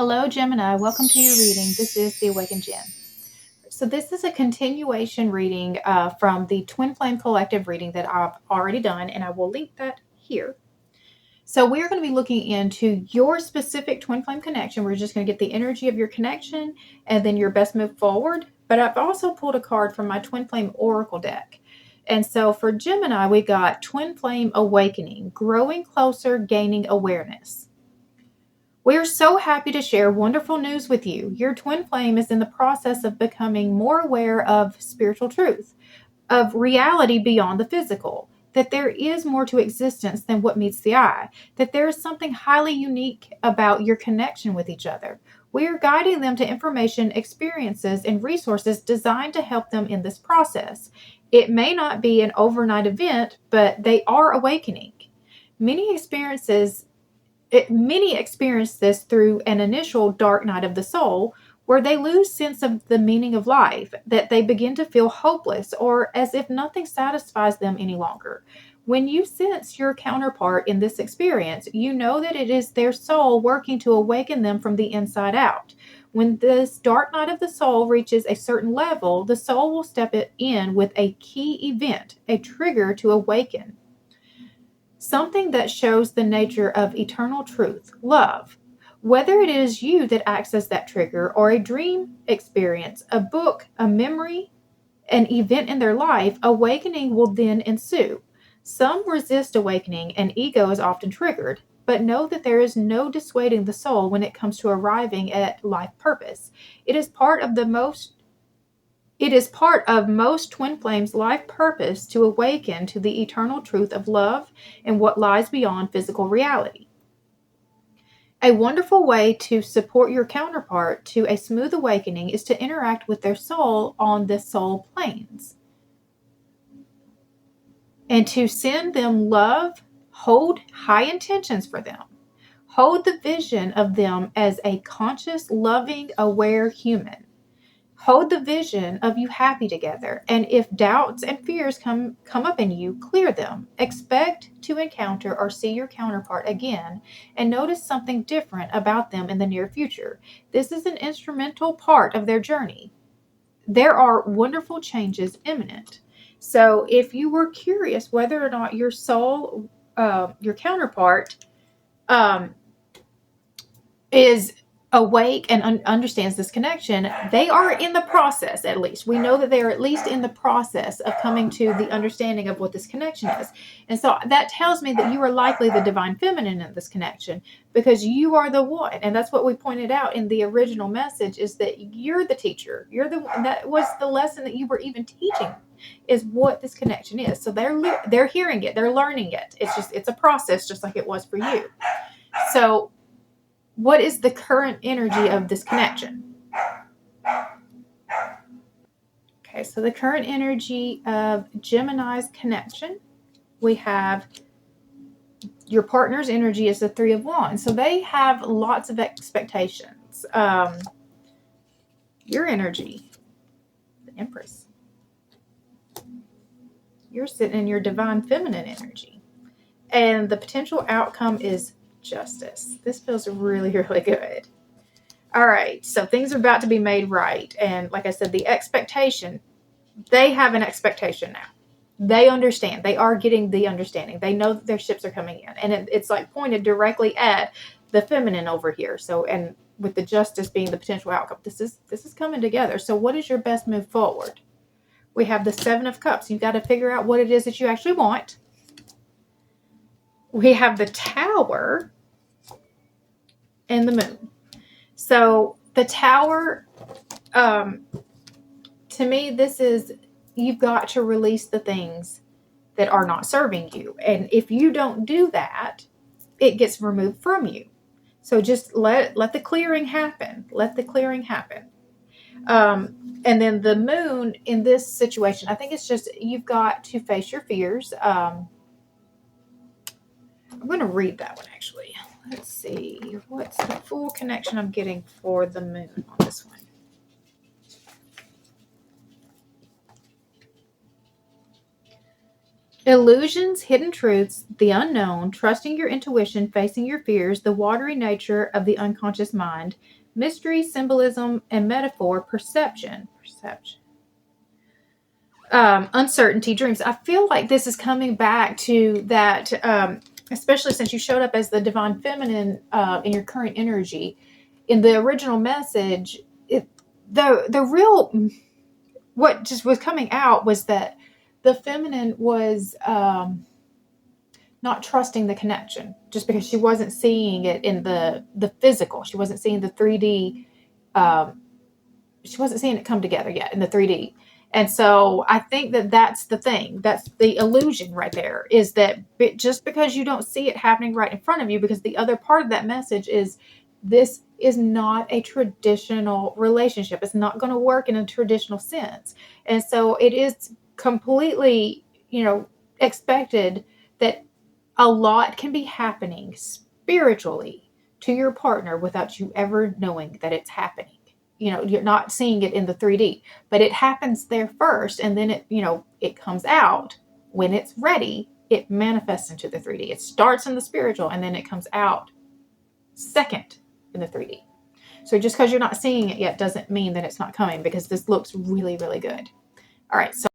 Hello, Gemini. Welcome to your reading. This is the Awakened Jenn. So this is a continuation reading from the Twin Flame Collective reading that I've already done, and I will link that here. So we're going to be looking into your specific Twin Flame connection. We're just going to get the energy of your connection and then your best move forward. But I've also pulled a card from my Twin Flame Oracle deck. And so for Gemini, we got Twin Flame Awakening, growing closer, gaining awareness. We are so happy to share wonderful news with you. Your twin flame is in the process of becoming more aware of spiritual truth, of reality beyond the physical, that there is more to existence than what meets the eye, that there is something highly unique about your connection with each other. We are guiding them to information, experiences, and resources designed to help them in this process. It may not be an overnight event, but they are awakening. Many experience this through an initial dark night of the soul, where they lose sense of the meaning of life, that they begin to feel hopeless or as if nothing satisfies them any longer. When you sense your counterpart in this experience, you know that it is their soul working to awaken them from the inside out. When this dark night of the soul reaches a certain level, the soul will step in with a key event, a trigger to awaken. Something that shows the nature of eternal truth, love. Whether it is you that acts as that trigger or a dream experience, a book, a memory, an event in their life, awakening will then ensue. Some resist awakening and ego is often triggered, but know that there is no dissuading the soul when it comes to arriving at life purpose. It is part of most twin flames' life purpose to awaken to the eternal truth of love and what lies beyond physical reality. A wonderful way to support your counterpart to a smooth awakening is to interact with their soul on the soul planes and to send them love, hold high intentions for them. Hold the vision of them as a conscious, loving, aware human. Hold the vision of you happy together, and if doubts and fears come up in you, clear them. Expect to encounter or see your counterpart again and notice something different about them in the near future. This is an instrumental part of their journey. There are wonderful changes imminent. So if you were curious whether or not your soul, your counterpart, is awake and understands this connection, they are in the process. At least we know that they are at least in the process of coming to the understanding of what this connection is. And so that tells me that you are likely the divine feminine in this connection, because you are the one. And that's what we pointed out in the original message, is that you're the teacher. You're the one. That was the lesson that you were even teaching, is what this connection is. So they're hearing it, they're learning it. It's a process, just like it was for you. So what is the current energy of this connection? Okay, so the current energy of Gemini's connection, we have your partner's energy is the Three of Wands. So they have lots of expectations. Your energy, the Empress. You're sitting in your divine feminine energy. And the potential outcome is justice. This feels really, really good. All right, so things are about to be made right. And like I said, the expectation, they have an expectation now. They understand. They are getting the understanding. They know that their ships are coming in. And it's like pointed directly at the feminine over here. So, and with the justice being the potential outcome, this is coming together. So what is your best move forward? We have the Seven of Cups. You've got to figure out what it is that you actually want. We have the Tower and the Moon. So the Tower, to me, this is, you've got to release the things that are not serving you. And if you don't do that, it gets removed from you. So just let the clearing happen. Let the clearing happen. And then the Moon in this situation, I think it's just, you've got to face your fears. I'm going to read that one actually. Let's see. What's the full connection I'm getting for the Moon on this one? Illusions, hidden truths, the unknown, trusting your intuition, facing your fears, the watery nature of the unconscious mind, mystery, symbolism, and metaphor, perception. Uncertainty, dreams. I feel like this is coming back to that, especially since you showed up as the divine feminine in your current energy. In the original message, the real what just was coming out was that the feminine was not trusting the connection just because she wasn't seeing it in the physical. She wasn't seeing the 3D. Um, she wasn't seeing it come together yet in the 3D. And so I think that that's the thing. That's the illusion right there, is that just because you don't see it happening right in front of you, because the other part of that message is this is not a traditional relationship. It's not going to work in a traditional sense. And so it is completely, expected that a lot can be happening spiritually to your partner without you ever knowing that it's happening. You're not seeing it in the 3D, but it happens there first, and then it comes out when it's ready. It manifests into the 3D. It starts in the spiritual, and then it comes out second in the 3D. So just because you're not seeing it yet doesn't mean that it's not coming, because this looks really, really good. All right. So